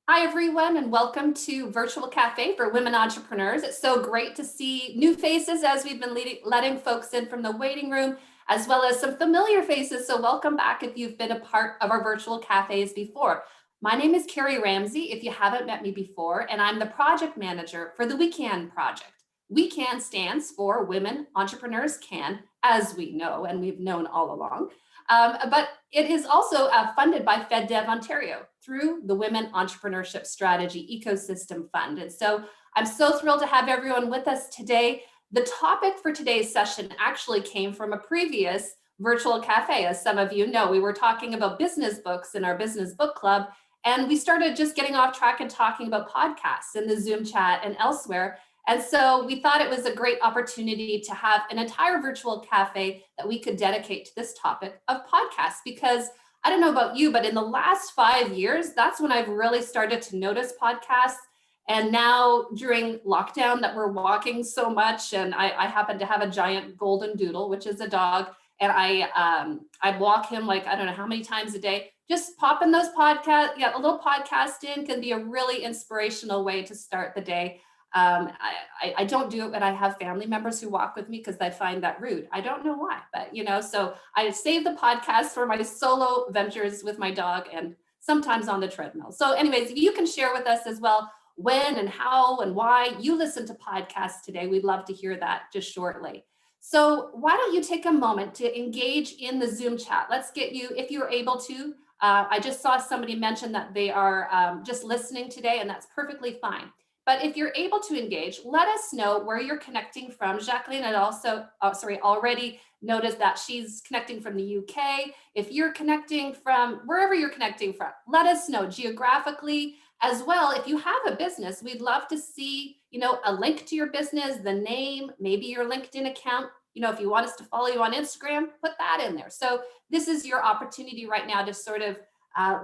Hi, everyone, and welcome to Virtual Cafe for Women Entrepreneurs. It's so great to see new faces as we've been letting folks in from the waiting room, as well as some familiar faces. So welcome back if you've been a part of our virtual cafes before. My name is Carrie Ramsey, if you haven't met me before, and I'm the project manager for the We Can project. We Can stands for Women Entrepreneurs Can, as we know, and we've known all along. But it is also funded by FedDev Ontario through the Women Entrepreneurship Strategy Ecosystem Fund. And so I'm so thrilled to have everyone with us today. The topic for today's session actually came from a previous virtual cafe. As some of you know, we were talking about business books in our business book club, and we started just getting off track and talking about podcasts in the Zoom chat and elsewhere. And so we thought it was a great opportunity to have an entire virtual cafe that we could dedicate to this topic of podcasts, because I don't know about you, but in the last 5 years, that's when I've really started to notice podcasts. And now during lockdown that we're walking so much, and I happen to have a giant golden doodle, which is a dog, and I walk him like, I don't know how many times a day. Just popping those podcasts, yeah, a little podcast in can be a really inspirational way to start the day. I don't do it when I have family members who walk with me because I find that rude. I don't know why, but so I save the podcast for my solo ventures with my dog and sometimes on the treadmill. So anyways, if you can share with us as well when and how and why you listen to podcasts today, we'd love to hear that just shortly. So why don't you take a moment to engage in the Zoom chat? Let's get you, if you're able to. I just saw somebody mention that they are just listening today, and that's perfectly fine. But if you're able to engage, let us know where you're connecting from. Jacqueline had also, already noticed that she's connecting from the UK. If you're connecting from wherever you're connecting from, let us know geographically as well. If you have a business, we'd love to see, a link to your business, the name, maybe your LinkedIn account. If you want us to follow you on Instagram, put that in there. So this is your opportunity right now to sort of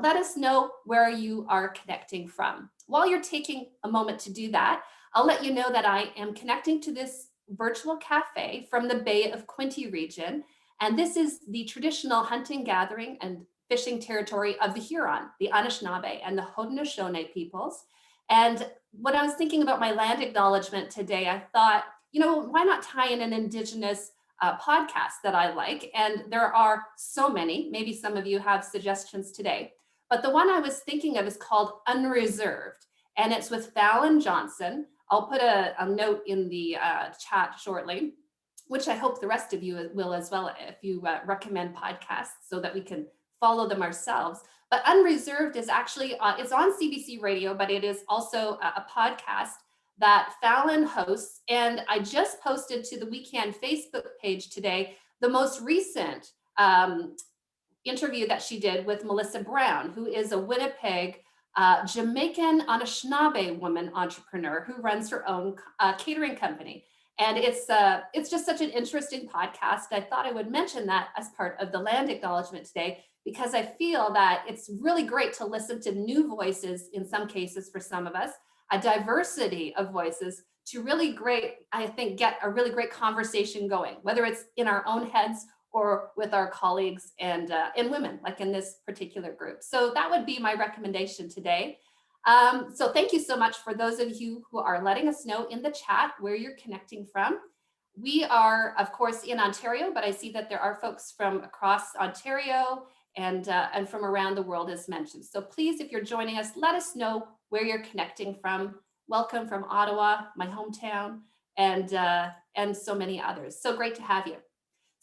let us know where you are connecting from. While you're taking a moment to do that, I'll let you know that I am connecting to this virtual cafe from the Bay of Quinte region. And this is the traditional hunting, gathering, and fishing territory of the Huron, the Anishinaabe, and the Haudenosaunee peoples. And when I was thinking about my land acknowledgement today, I thought, why not tie in an Indigenous podcast that I like? And there are so many. Maybe some of you have suggestions today. But the one I was thinking of is called Unreserved, and it's with Fallon Johnson. I'll put a note in the chat shortly, which I hope the rest of you will as well, if you recommend podcasts so that we can follow them ourselves. But Unreserved is actually, it's on CBC Radio, but it is also a podcast that Fallon hosts. And I just posted to the We Can Facebook page today the most recent interview that she did with Melissa Brown, who is a Winnipeg Jamaican Anishinaabe woman entrepreneur who runs her own catering company. And it's just such an interesting podcast. I thought I would mention that as part of the land acknowledgement today, because I feel that it's really great to listen to new voices in some cases for some of us, a diversity of voices to really get a really great conversation going, whether it's in our own heads or with our colleagues and women, like in this particular group. So that would be my recommendation today. So thank you so much for those of you who are letting us know in the chat where you're connecting from. We are, of course, in Ontario, but I see that there are folks from across Ontario and from around the world as mentioned. So please, if you're joining us, let us know where you're connecting from. Welcome from Ottawa, my hometown, and so many others. So great to have you.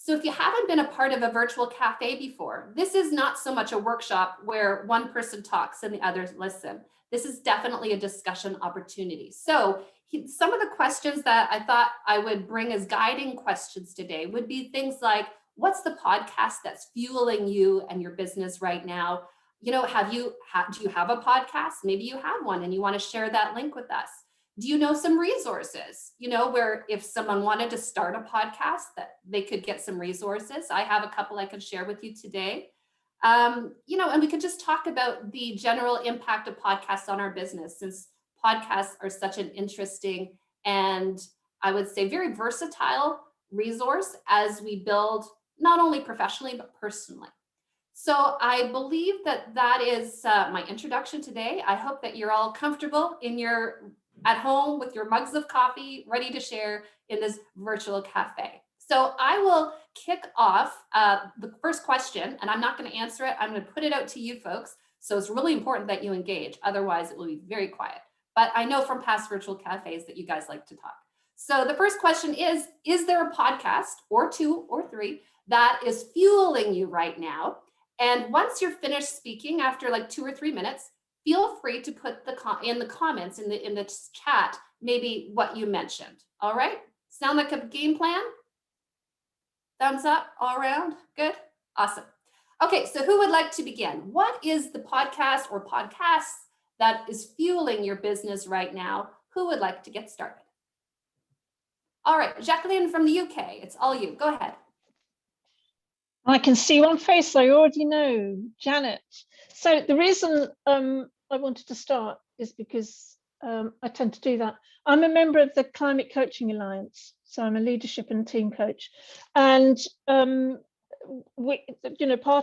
So if you haven't been a part of a virtual cafe before, this is not so much a workshop where one person talks and the others listen. This is definitely a discussion opportunity. So some of the questions that I thought I would bring as guiding questions today would be things like, what's the podcast that's fueling you and your business right now? Do you have a podcast? Maybe you have one and you want to share that link with us. Do you know some resources, where if someone wanted to start a podcast that they could get some resources? I have a couple I can share with you today. And we could just talk about the general impact of podcasts on our business, since podcasts are such an interesting and I would say very versatile resource as we build not only professionally, but personally. So I believe that that is my introduction today. I hope that you're all comfortable at home with your mugs of coffee, ready to share in this virtual cafe. So I will kick off the first question, and I'm not going to answer it. I'm going to put it out to you folks. So it's really important that you engage. Otherwise, it will be very quiet. But I know from past virtual cafes that you guys like to talk. So the first question is there a podcast or two or three that is fueling you right now? And once you're finished speaking, after like 2 or 3 minutes, feel free to put in the comments in the chat maybe what you mentioned. All right? Sound like a game plan? Thumbs up all around? Good? Awesome. Okay, so who would like to begin? What is the podcast or podcasts that is fueling your business right now? Who would like to get started? All right, Jacqueline from the UK, it's all you. Go ahead. I can see one face I already know, Janet. So the reason I wanted to start is because I tend to do that. I'm a member of the Climate Coaching Alliance, so I'm a leadership and team coach. And part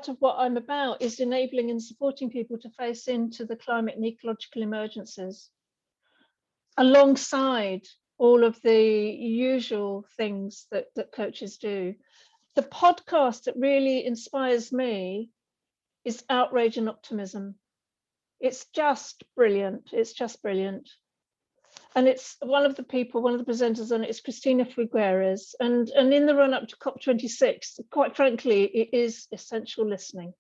of what I'm about is enabling and supporting people to face into the climate and ecological emergencies, alongside all of the usual things that coaches do. The podcast that really inspires me is Outrage and Optimism. It's just brilliant. It's just brilliant. And it's one of the presenters on it is Cristina Figueres. And in the run up to COP26, quite frankly, it is essential listening.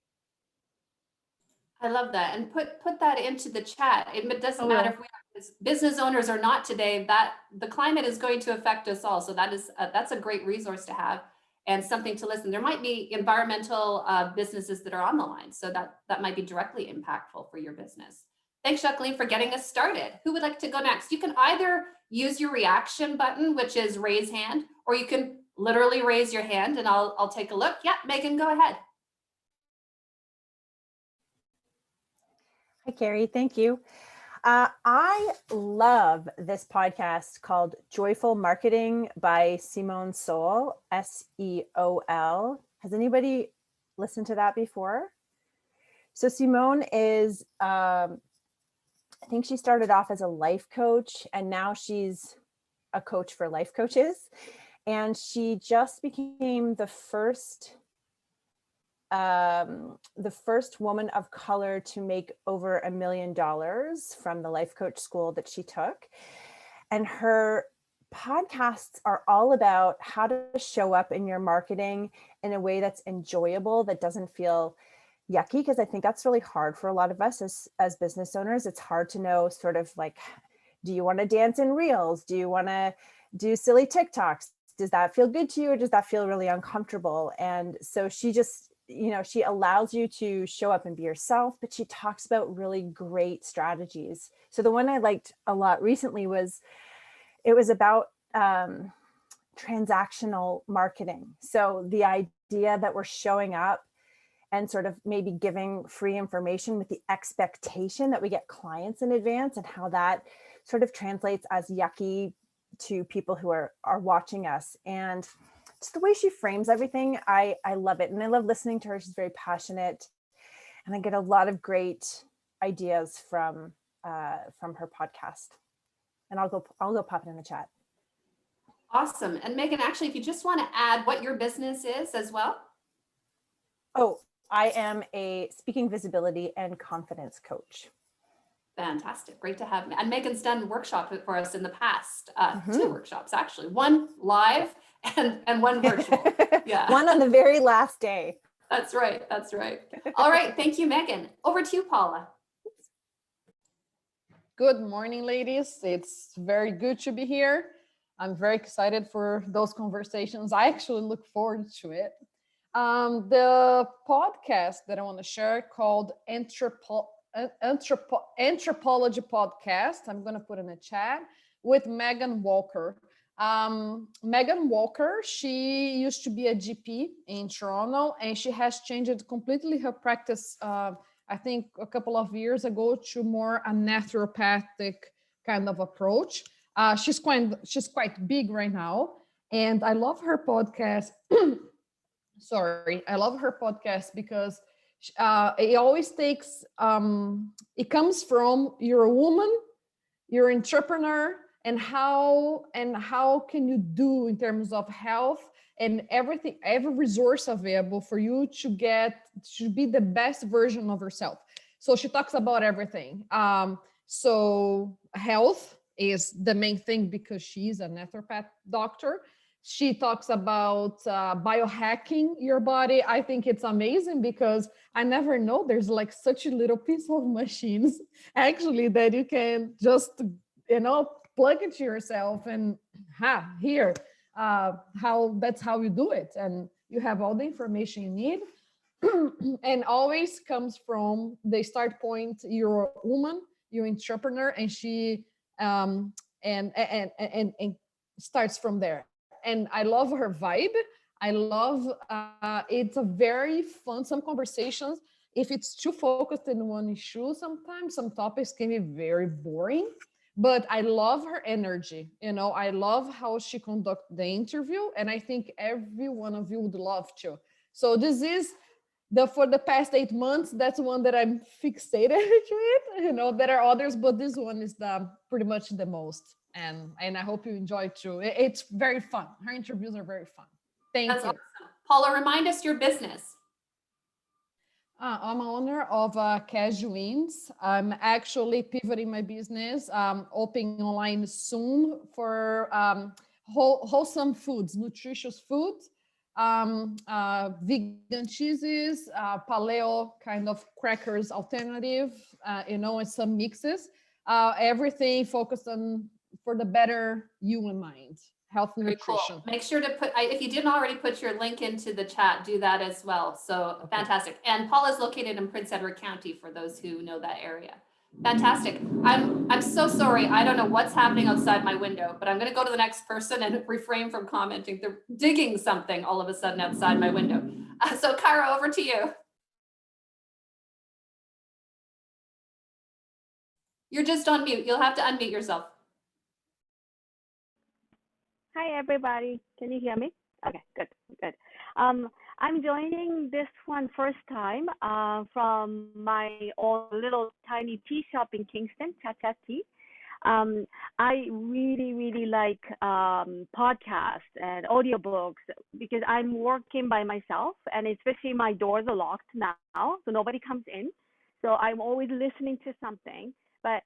I love that. And put that into the chat. It doesn't matter if we are business owners or not today, that the climate is going to affect us all. So that's a great resource to have and something to listen. There might be environmental businesses that are on the line. So that might be directly impactful for your business. Thanks, Jacqueline, for getting us started. Who would like to go next? You can either use your reaction button, which is raise hand, or you can literally raise your hand and I'll take a look. Yeah, Megan, go ahead. Hi, Carrie. Thank you. I love this podcast called Joyful Marketing by Simone Seol, S-E-O-L. Has anybody listened to that before? So Simone is, I think she started off as a life coach and now she's a coach for life coaches. And she just became the first woman of color to make over $1 million from the life coach school that she took. And her podcasts are all about how to show up in your marketing in a way that's enjoyable, that doesn't feel yucky, because I think that's really hard for a lot of us as business owners. It's hard to know sort of like, do you want to dance in reels? Do you want to do silly TikToks? Does that feel good to you, or does that feel really uncomfortable? And so she just, she allows you to show up and be yourself, but she talks about really great strategies. So the one I liked a lot recently was about transactional marketing. So the idea that we're showing up and sort of maybe giving free information with the expectation that we get clients in advance, and how that sort of translates as yucky to people who are watching us. And just the way she frames everything, I love it. And I love listening to her. She's very passionate. And I get a lot of great ideas from her podcast. And I'll go pop it in the chat. Awesome. And Megan, actually, if you just want to add what your business is as well. Oh, I am a speaking visibility and confidence coach. Fantastic. Great to have me. And Megan's done workshops for us in the past, 2 workshops, actually, one live and one virtual. Yeah. One on the very last day. That's right. That's right. All right. Thank you, Megan. Over to you, Paula. Good morning, ladies. It's very good to be here. I'm very excited for those conversations. I actually look forward to it. The podcast that I want to share called Anthropology Podcast. I'm going to put in a chat with Megan Walker. Megan Walker, she used to be a GP in Toronto, and she has changed completely her practice, I think a couple of years ago, to more a naturopathic kind of approach. She's quite big right now, and I love her podcast. I love her podcast because It always takes, it comes from you're a woman, you're an entrepreneur, and how can you do in terms of health and everything, every resource available for you to be the best version of yourself. So she talks about everything. So health is the main thing because she's a naturopath doctor. She talks about biohacking your body. I think it's amazing because I never know there's like such a little piece of machines actually that you can just, plug into yourself and here, that's how you do it. And you have all the information you need. And always comes from the start point. You're a woman, you're an entrepreneur, and she and starts from there. And I love her vibe. I love it's a very fun, some conversations, if it's too focused in one issue, sometimes some topics can be very boring, but I love her energy. I love how she conducted the interview, and I think every one of you would love to. So this is for the past 8 months, that's one that I'm fixated with. There are others, but this one is pretty much the most. And I hope you enjoy it too. It's very fun. Her interviews are very fun. Thank That's you. awesome. Paula, remind us your business. I'm owner of Casuines. I'm actually pivoting my business, opening online soon for wholesome foods, nutritious food, vegan cheeses, paleo kind of crackers alternative, and some mixes. Everything focused on for the better you and mind. Health and nutrition. Cool. Make sure to put, if you didn't already put your link into the chat, do that as well. So okay. Fantastic. And Paula's located in Prince Edward County for those who know that area. Fantastic. I'm so sorry. I don't know what's happening outside my window, but I'm going to go to the next person and refrain from commenting. They're digging something all of a sudden outside my window. So Kyra, over to you. You're just on mute. You'll have to unmute yourself. Hi, everybody. Can you hear me? Okay, good. I'm joining this one first time from my own little tiny tea shop in Kingston, Cha Cha Tea. I really like podcasts and audiobooks because I'm working by myself, and especially my doors are locked now, so nobody comes in. So I'm always listening to something. But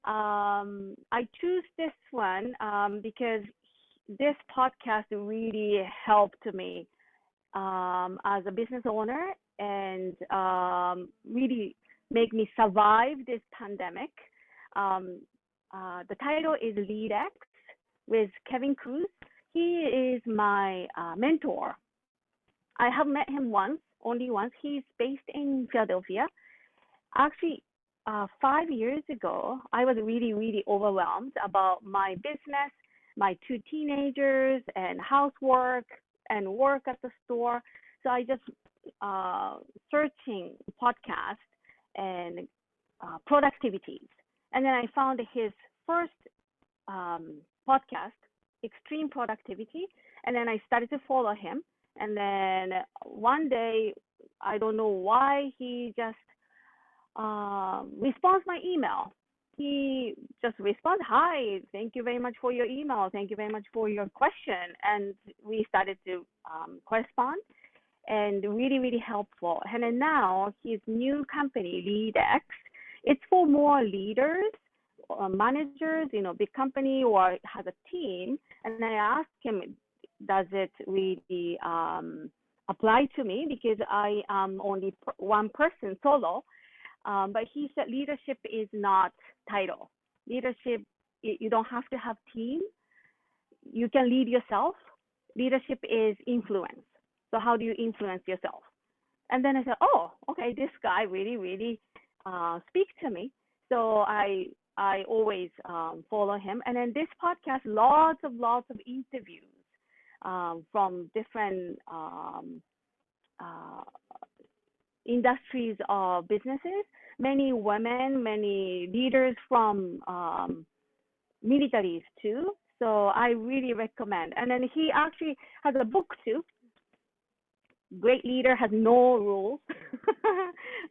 I choose this one because this podcast really helped me as a business owner and really make me survive this pandemic. The title is Lead X with Kevin Cruz. He is my mentor. I have met him only once. He's based in Philadelphia. Actually, 5 years ago, I was really overwhelmed about my business, my 2 teenagers, and housework and work at the store. So I just searching podcast and productivities. And then I found his first podcast, Extreme Productivity. And then I started to follow him. And then one day, I don't know why, he just responds my email. He just responds, "Hi, thank you very much for your email. Thank you very much for your question." And we started to correspond, and really helpful. And then now his new company, LeadX, it's for more leaders, managers, big company or has a team. And I asked him, does it really apply to me? Because I am only one person, solo. But he said leadership is not title. Leadership, you don't have to have team. You can lead yourself. Leadership is influence. So how do you influence yourself? And then I said, oh, okay, this guy really speaks to me. So I always follow him. And then this podcast, lots of interviews from different industries or businesses, many women, many leaders from militaries too. So I really recommend. And then he actually has a book too. great leader has no rules.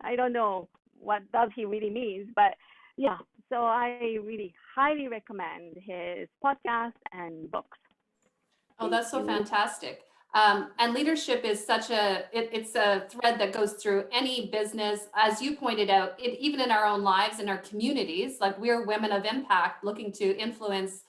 I don't know what does he really means, but yeah. So I really highly recommend his podcast and books. Oh, that's so Thank you. fantastic. And leadership is such it's a thread that goes through any business, as you pointed out, even in our own lives, in our communities. Like, we're women of impact looking to influence,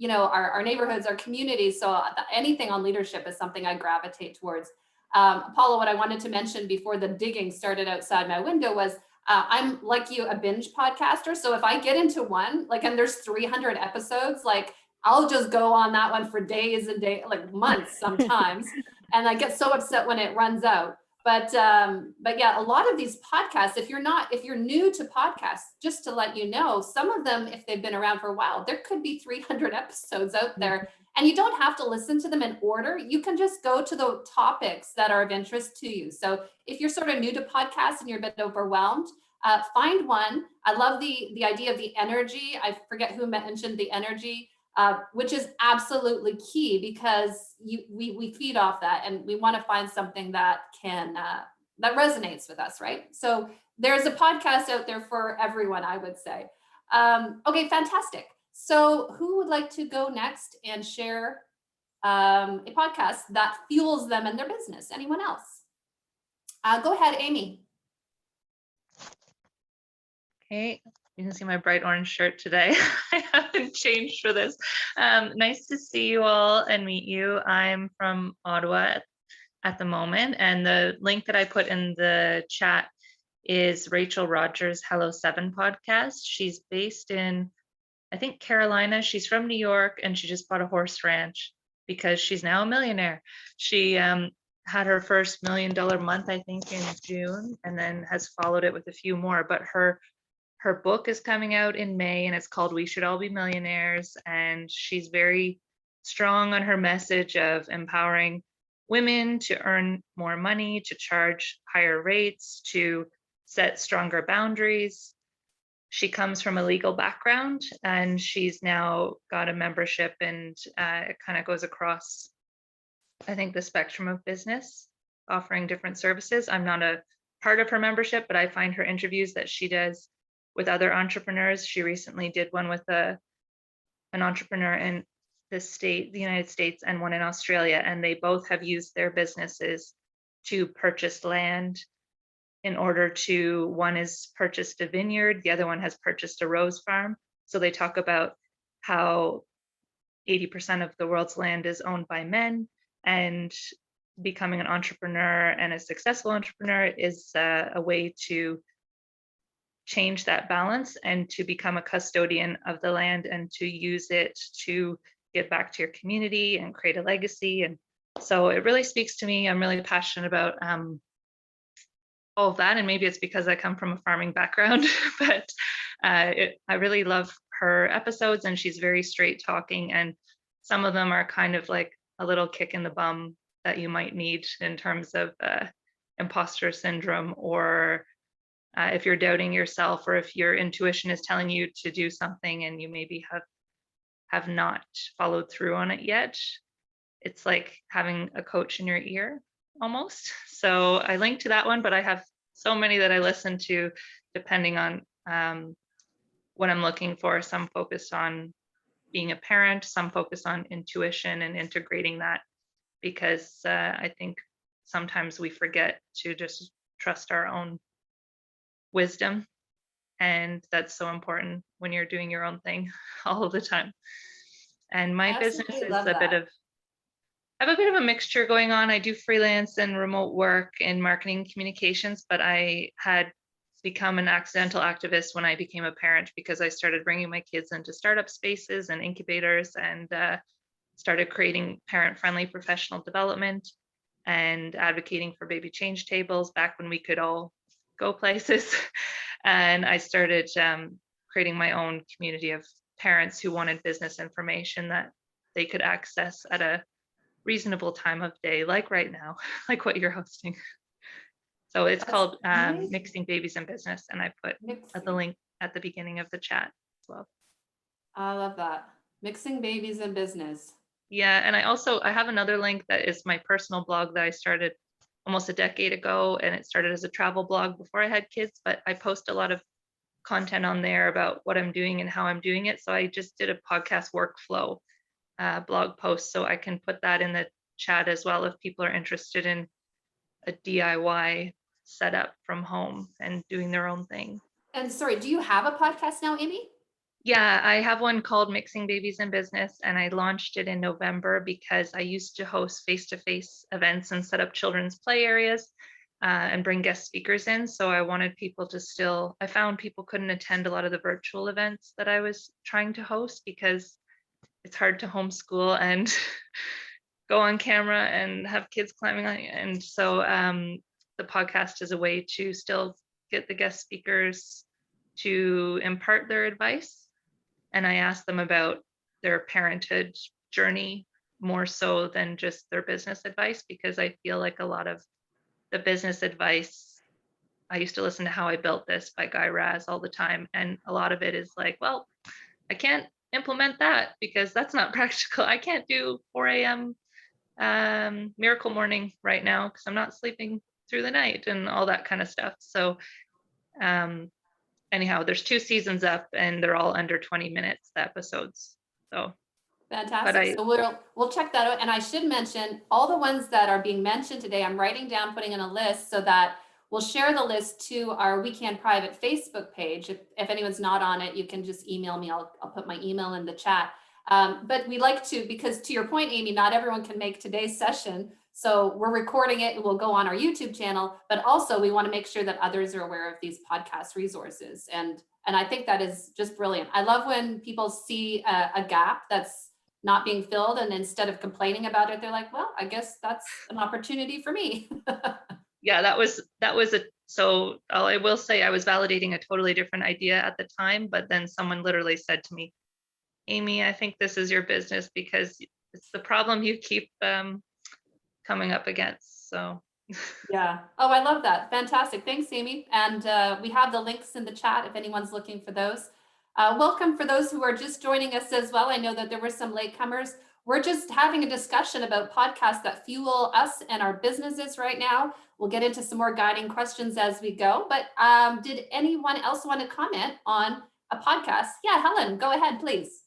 our neighborhoods, our communities. So anything on leadership is something I gravitate towards. Paula, what I wanted to mention before the digging started outside my window was, I'm like you, a binge podcaster. So if I get into one, like, and there's 300 episodes, like, I'll just go on that one for days and days, like months sometimes. And I get so upset when it runs out. But yeah, a lot of these podcasts, if you're new to podcasts, just to let you know, some of them, if they've been around for a while, there could be 300 episodes out there, and you don't have to listen to them in order. You can just go to the topics that are of interest to you. So if you're sort of new to podcasts and you're a bit overwhelmed, find one. I love the idea of the energy. I forget who mentioned the energy. Which is absolutely key, because we feed off that, and we want to find something that that resonates with us, right? So there's a podcast out there for everyone, I would say. Okay, fantastic. So who would like to go next and share a podcast that fuels them in their business? Anyone else? Go ahead, Amy. Okay, you can see my bright orange shirt today. I haven't changed for this. Nice to see you all and meet you. I'm from Ottawa at the moment, and the link that I put in the chat is Rachel Rogers' Hello 7 podcast. She's based in, I think, Carolina. She's from New York, and she just bought a horse ranch because she's now a millionaire. She had her first $1 million month, I think, in June, and then has followed it with a few more. But her book is coming out in May, and it's called We Should All Be Millionaires. And she's very strong on her message of empowering women to earn more money, to charge higher rates, to set stronger boundaries. She comes from a legal background, and she's now got a membership, and it kind of goes across, I think, the spectrum of business, offering different services. I'm not a part of her membership, but I find her interviews that she does with other entrepreneurs. She recently did one with an entrepreneur in the United States, and one in Australia, and they both have used their businesses to purchase land in order to, one has purchased a vineyard, the other one has purchased a rose farm. So they talk about how 80% of the world's land is owned by men, and becoming an entrepreneur and a successful entrepreneur is a way to change that balance and to become a custodian of the land and to use it to give back to your community and create a legacy. And so it really speaks to me. I'm really passionate about all of that, and maybe it's because I come from a farming background, but I really love her episodes, and she's very straight talking, and some of them are kind of like a little kick in the bum that you might need in terms of imposter syndrome, or if you're doubting yourself, or if your intuition is telling you to do something and you maybe have not followed through on it yet. It's like having a coach in your ear almost. So I linked to that one, but I have so many that I listen to depending on what I'm looking for. Some focus on being a parent, some focus on intuition and integrating that, because I think sometimes we forget to just trust our own wisdom, and that's so important when you're doing your own thing all of the time. And my business is I have a bit of a mixture going on. I do freelance and remote work in marketing communications, but I had become an accidental activist when I became a parent, because I started bringing my kids into startup spaces and incubators, and started creating parent-friendly professional development and advocating for baby change tables back when we could all go places. And I started creating my own community of parents who wanted business information that they could access at a reasonable time of day, like right now, like what you're hosting. So it's called Mixing Babies and Business, and I put the link at the beginning of the chat as well. I love that. Mixing Babies and Business. Yeah, and I have another link that is my personal blog that I started almost a decade ago, and it started as a travel blog before I had kids, but I post a lot of content on there about what I'm doing and how I'm doing it. So I just did a podcast workflow blog post, so I can put that in the chat as well if people are interested in a DIY setup from home and doing their own thing. And sorry, do you have a podcast now, Amy? Yeah, I have one called Mixing Babies in Business, and I launched it in November because I used to host face-to-face events and set up children's play areas and bring guest speakers in. So I wanted people to still, I found people couldn't attend a lot of the virtual events that I was trying to host because it's hard to homeschool and go on camera and have kids climbing on you. And so the podcast is a way to still get the guest speakers to impart their advice. And I ask them about their parenthood journey more so than just their business advice, because I feel like a lot of the business advice, I used to listen to How I Built This by Guy Raz all the time. And a lot of it is like, well, I can't implement that because that's not practical. I can't do 4 a.m. Miracle Morning right now because I'm not sleeping through the night and all that kind of stuff. So anyhow, there's 2 seasons up and they're all under 20 minutes, the episodes. So Fantastic. So we'll check that out. And I should mention all the ones that are being mentioned today, I'm writing down, putting in a list so that we'll share the list to our Weekend Private Facebook page. If anyone's not on it, you can just email me. I'll put my email in the chat. But we like to, because to your point, Amy, not everyone can make today's session. So we're recording it and we'll go on our YouTube channel, but also we want to make sure that others are aware of these podcast resources. And I think that is just brilliant. I love when people see a gap that's not being filled, and instead of complaining about it, they're like, well, I guess that's an opportunity for me. Yeah, that was so I will say I was validating a totally different idea at the time, but then someone literally said to me, Amy, I think this is your business because it's the problem you keep coming up against. So yeah. Oh, I love that. Fantastic. Thanks, Amy. And we have the links in the chat if anyone's looking for those. Welcome for those who are just joining us as well. I know that there were some latecomers. We're just having a discussion about podcasts that fuel us and our businesses right now. We'll get into some more guiding questions as we go. But did anyone else want to comment on a podcast? Yeah, Helen, go ahead, please.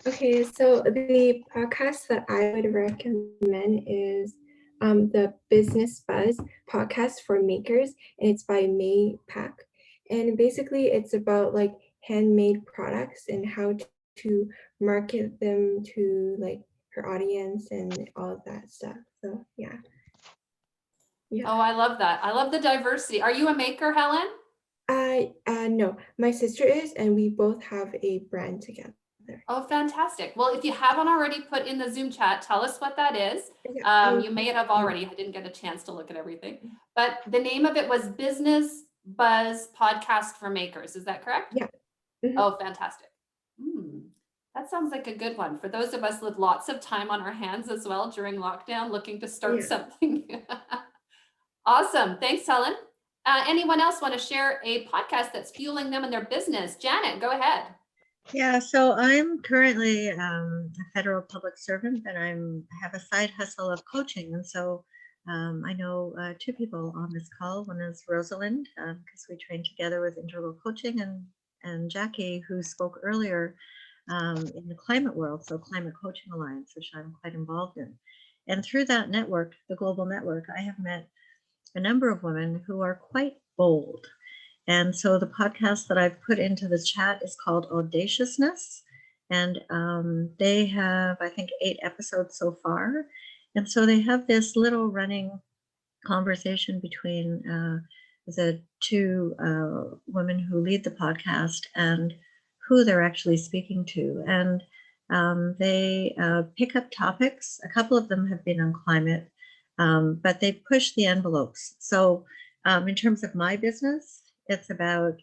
Okay, so the podcast that I would recommend is the Business Buzz podcast for makers, and it's by May Pak. And basically it's about like handmade products and how to market them to like her audience and all of that stuff. So yeah. Oh, I love that. I love the diversity. Are you a maker, Helen? No, my sister is, and we both have a brand together. Oh, fantastic. Well, if you haven't already put in the Zoom chat, tell us what that is. You may have already. I didn't get a chance to look at everything. But the name of it was Business Buzz Podcast for Makers. Is that correct? Yeah. Mm-hmm. Oh, fantastic. That sounds like a good one. For those of us with lots of time on our hands as well during lockdown, looking to start something. Awesome. Thanks, Helen. Anyone else want to share a podcast that's fueling them in their business? Janet, go ahead. Yeah, so I'm currently a federal public servant, but I have a side hustle of coaching. And so I know 2 people on this call. One is Rosalind, because we trained together with Integral Coaching, and Jackie, who spoke earlier in the climate world, so Climate Coaching Alliance, which I'm quite involved in. And through that network, the global network, I have met a number of women who are quite bold. And so the podcast that I've put into the chat is called Audaciousness. And they have, I think, 8 episodes so far. And so they have this little running conversation between the 2 women who lead the podcast and who they're actually speaking to. And they pick up topics. A couple of them have been on climate, but they push the envelopes. So in terms of my business, it's about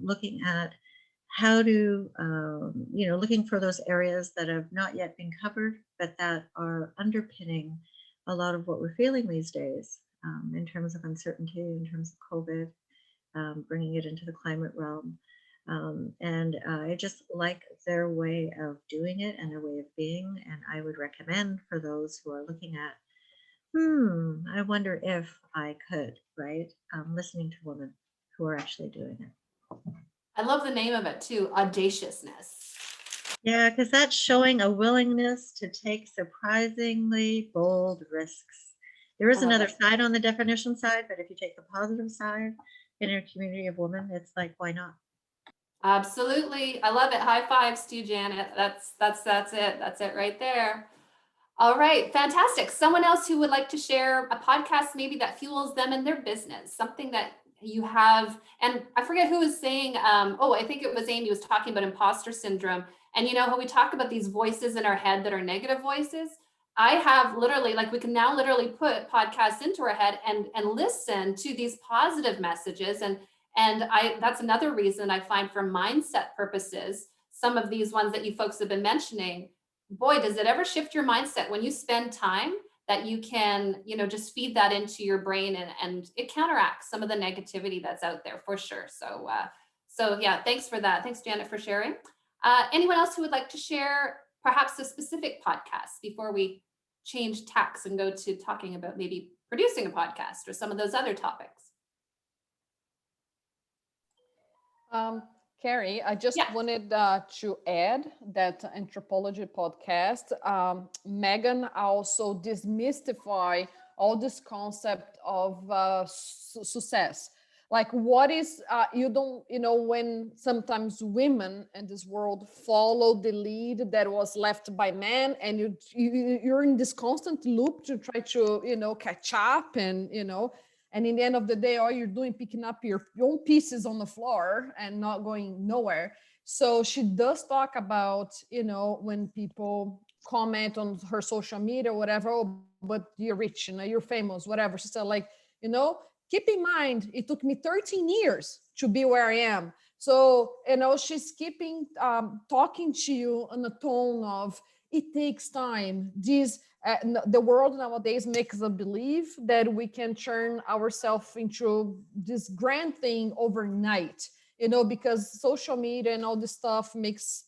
looking at how to, looking for those areas that have not yet been covered, but that are underpinning a lot of what we're feeling these days in terms of uncertainty, in terms of COVID, bringing it into the climate realm. And I just like their way of doing it and their way of being. And I would recommend for those who are looking at I wonder if I could, right? Listening to women who are actually doing it. I love the name of it too, audaciousness. Yeah, because that's showing a willingness to take surprisingly bold risks. There is I love another it. side on the definition side, but if you take the positive side in a community of women, it's like, why not? Absolutely. I love it. High fives to you, Janet. That's it. That's it right there. All right, fantastic. Someone else who would like to share a podcast maybe that fuels them in their business, something that you have, and I forget who was saying, I think it was Amy was talking about imposter syndrome. And you know how we talk about these voices in our head that are negative voices? I have literally, like we can now literally put podcasts into our head and listen to these positive messages. And that's another reason I find for mindset purposes, some of these ones that you folks have been mentioning, boy, does it ever shift your mindset when you spend time that you can, just feed that into your brain and it counteracts some of the negativity that's out there for sure. So yeah, thanks for that. Thanks, Janet, for sharing. Anyone else who would like to share perhaps a specific podcast before we change tacks and go to talking about maybe producing a podcast or some of those other topics? Carrie, I just Yeah. wanted to add that Anthropology podcast, Megan also demystify all this concept of success. Like what is, when sometimes women in this world follow the lead that was left by men, and you're in this constant loop to try to, catch up and in the end of the day, all you're doing, picking up your own pieces on the floor and not going nowhere. So she does talk about, when people comment on her social media or whatever, oh, but you're rich, you're famous, whatever. She said, like, keep in mind, it took me 13 years to be where I am. So, she's keeping talking to you in a tone of, it takes time. The world nowadays makes us believe that we can turn ourselves into this grand thing overnight, because social media and all this stuff makes,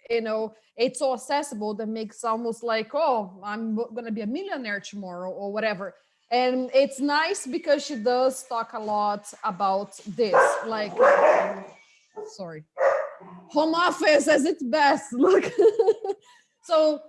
it's so accessible that makes almost like, oh, I'm going to be a millionaire tomorrow or whatever. And it's nice because she does talk a lot about this, like, sorry, home office as its best. Look. So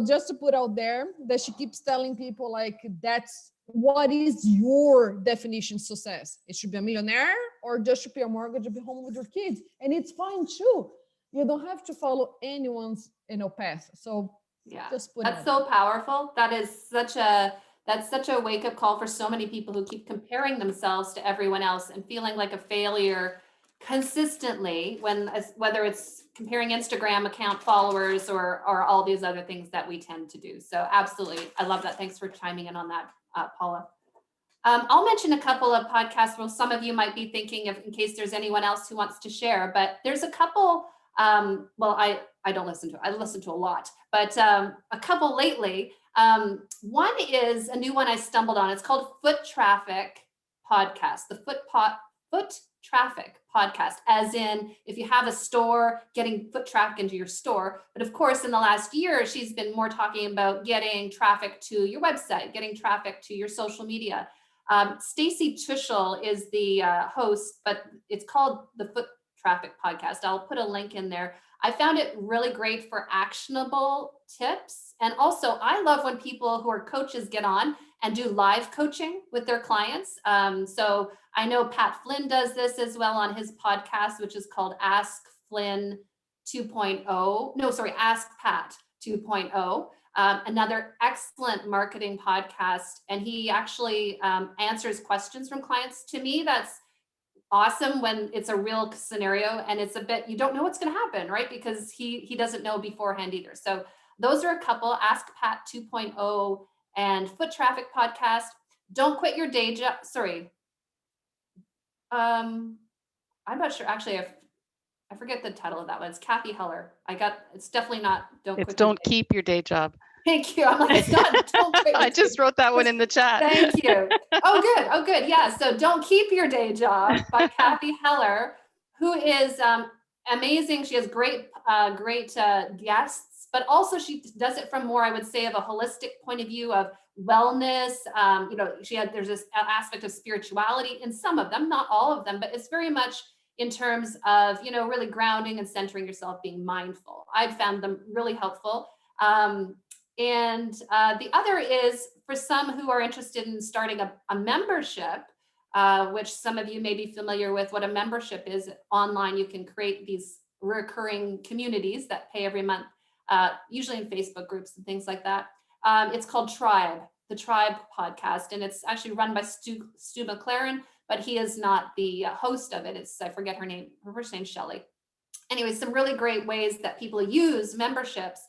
just to put out there that she keeps telling people, like, that's what is your definition of success? It should be a millionaire or just to pay a mortgage and be home with your kids. And it's fine too. You don't have to follow anyone's path. So yeah, just put that's so powerful. That's such a wake-up call for so many people who keep comparing themselves to everyone else and feeling like a failure consistently, whether it's comparing Instagram account followers or all these other things that we tend to do. So absolutely, I love that. Thanks for chiming in on that, Paula. I'll mention a couple of podcasts where some of you might be thinking of, in case there's anyone else who wants to share, but there's a couple, I don't listen to, I listen to a lot, but a couple lately. One is a new one I stumbled on. It's called Foot Traffic Podcast, the Foot Traffic Podcast, as in if you have a store, getting foot traffic into your store. But of course, in the last year, she's been more talking about getting traffic to your website, getting traffic to your social media. Stacy Tuschl is the host, but it's called the Foot Traffic Podcast. I'll put a link in there. I found it really great for actionable tips. And also, I love when people who are coaches get on and do live coaching with their clients. So I know Pat Flynn does this as well on his podcast, which is called Ask Flynn 2.0. No, sorry, Ask Pat 2.0. Another excellent marketing podcast. And he actually answers questions from clients. To me, that's awesome when it's a real scenario and it's a bit, you don't know what's going to happen, right? Because he doesn't know beforehand either. So those are a couple: Ask Pat 2.0 and Foot Traffic Podcast. Don't quit your day job. Sorry. I'm not sure. Actually, I forget the title of that one. It's Kathy Heller. It's definitely not Don't keep your day job. Thank you. I'm like, it's not, don't quit. I just wrote that one in the chat. Thank you. Oh, good. Yeah. So Don't Keep Your Day Job by Kathy Heller, who is amazing. She has great guests but also she does it from more, I would say, of a holistic point of view of wellness. There's this aspect of spirituality in some of them, not all of them, but it's very much in terms of, really grounding and centering yourself, being mindful. I've found them really helpful. The other is for some who are interested in starting a membership, which some of you may be familiar with what a membership is. Online, you can create these recurring communities that pay every month, usually in Facebook groups and things like that. It's called Tribe, the Tribe podcast, and it's actually run by Stu McLaren, but he is not the host of it. I forget her name, her first name's Shelley. Anyway, some really great ways that people use memberships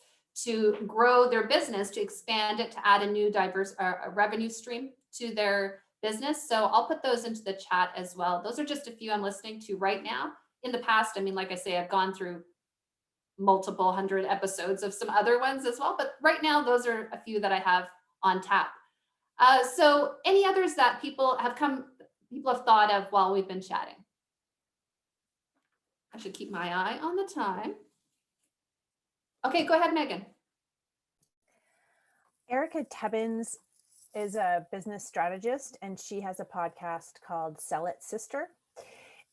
to grow their business, to expand it, to add a new diverse revenue stream to their business. So I'll put those into the chat as well. Those are just a few I'm listening to right now. In the past, like I say, I've gone through multiple hundred episodes of some other ones as well, but right now those are a few that I have on tap. So any others that people have thought of while we've been chatting? I should keep my eye on the time. Okay, go ahead, Megan. Erica Tebbins is a business strategist, and she has a podcast called Sell It Sister.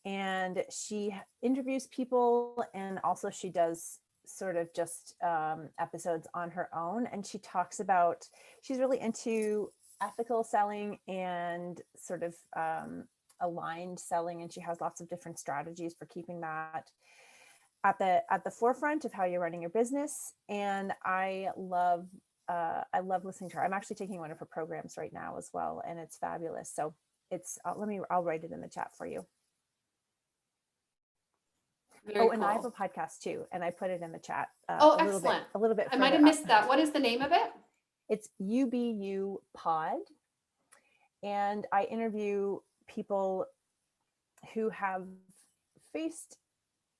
And she interviews people, and also she does sort of just episodes on her own. And she talks about, she's really into ethical selling and sort of aligned selling. And she has lots of different strategies for keeping that at the forefront of how you're running your business. And I love listening to her. I'm actually taking one of her programs right now as well, and it's fabulous. So I'll write it in the chat for you. Very and cool. I have a podcast too, and I put it in the chat. Excellent. A little bit. I might have missed that. What is the name of it? It's UBU Pod, and I interview people who have faced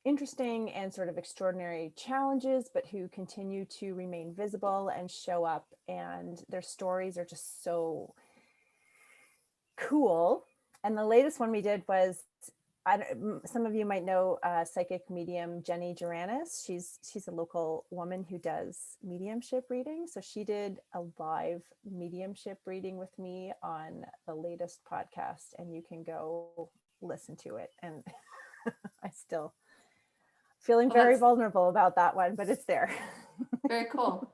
interesting and sort of extraordinary challenges, but who continue to remain visible and show up. And their stories are just so cool. And the latest one we did was, some of you might know psychic medium Jenny Jaranis. She's a local woman who does mediumship reading. So she did a live mediumship reading with me on the latest podcast, and you can go listen to it. And I still feeling very vulnerable about that one, but it's there. Very cool.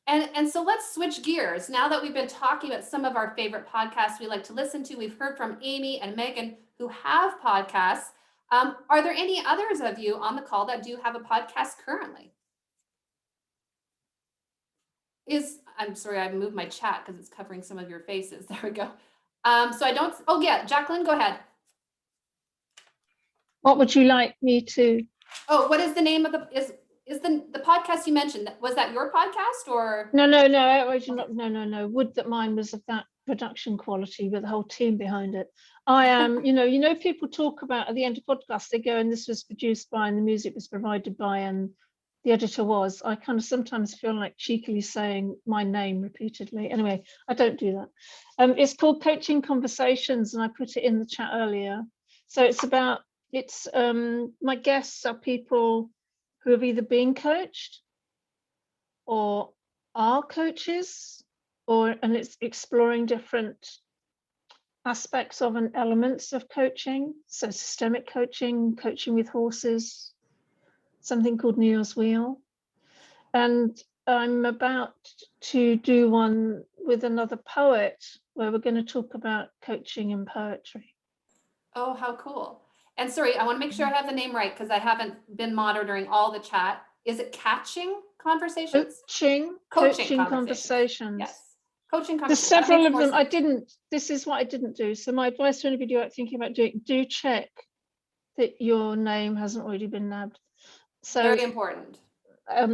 And so let's switch gears. Now that we've been talking about some of our favorite podcasts we like to listen to, we've heard from Amy and Megan who have podcasts. Are there any others of you on the call that do have a podcast currently? I'm sorry, I moved my chat because it's covering some of your faces. There we go. Jacqueline, go ahead. What would you like me to? Oh, what is the name of is the podcast you mentioned? Was that your podcast or? No. No. Would that mine was of that production quality with the whole team behind it. I am, people talk about at the end of podcasts, they go, and this was produced by, and the music was provided by, and the editor was. I kind of sometimes feel like cheekily saying my name repeatedly. Anyway, I don't do that. It's called Coaching Conversations, and I put it in the chat earlier. So my guests are people who have either been coached or are coaches, and it's exploring different aspects of and elements of coaching. So systemic coaching, coaching with horses, something called Neo's Wheel. And I'm about to do one with another poet where we're going to talk about coaching and poetry. Oh, how cool. And sorry, I want to make sure I have the name right because I haven't been monitoring all the chat. Is it Catching Conversations? Coaching Conversations. Yes. Coaching There's Conversations. several of them. This is what I didn't do. So my advice to anybody thinking about doing, do check that your name hasn't already been nabbed. So very important.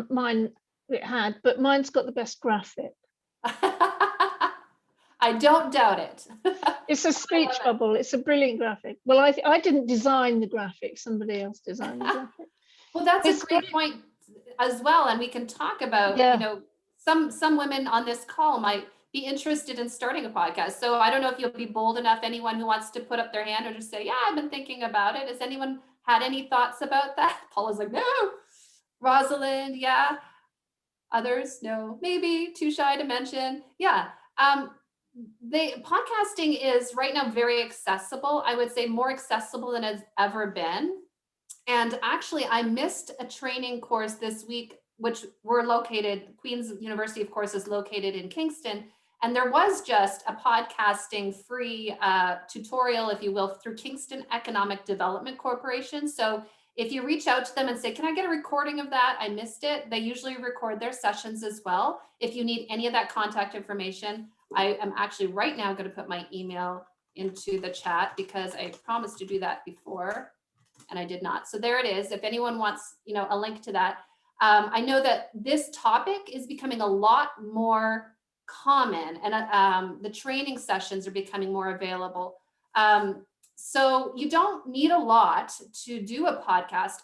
Mine, it had, but mine's got the best graphic. I don't doubt it. It's a speech bubble. It's a brilliant graphic. Well, I didn't design the graphic. Somebody else designed the graphic. Well, that's a great point as well. And we can talk about, some women on this call might be interested in starting a podcast. So I don't know if you'll be bold enough, anyone who wants to put up their hand or just say, yeah, I've been thinking about it. Has anyone had any thoughts about that? Paula's like, no. Rosalind, yeah. Others, no, maybe too shy to mention. Yeah. The podcasting is right now very accessible. I would say more accessible than it's ever been. And actually, I missed a training course this week, which we're located, Queen's University, of course, is located in Kingston. And there was just a podcasting free tutorial, if you will, through Kingston Economic Development Corporation. So if you reach out to them and say, can I get a recording of that? I missed it. They usually record their sessions as well. If you need any of that contact information, I am actually right now going to put my email into the chat because I promised to do that before and I did not. So there it is. If anyone wants, a link to that. I know that this topic is becoming a lot more common and the training sessions are becoming more available. So you don't need a lot to do a podcast.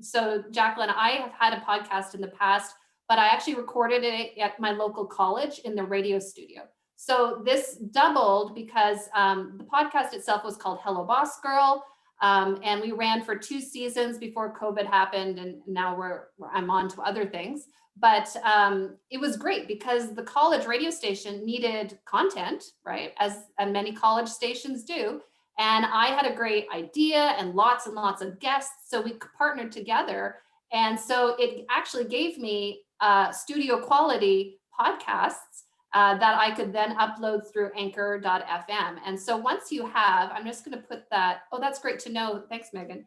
So Jacqueline, I have had a podcast in the past, but I actually recorded it at my local college in the radio studio. So this doubled because the podcast itself was called Hello Boss Girl. And we ran for 2 seasons before COVID happened. And now I'm on to other things. But it was great because the college radio station needed content, right? As many college stations do. And I had a great idea and lots of guests. So we partnered together. And so it actually gave me studio quality podcasts that I could then upload through anchor.fm. And so once you have, I'm just going to put that. Oh, that's great to know. Thanks, Megan.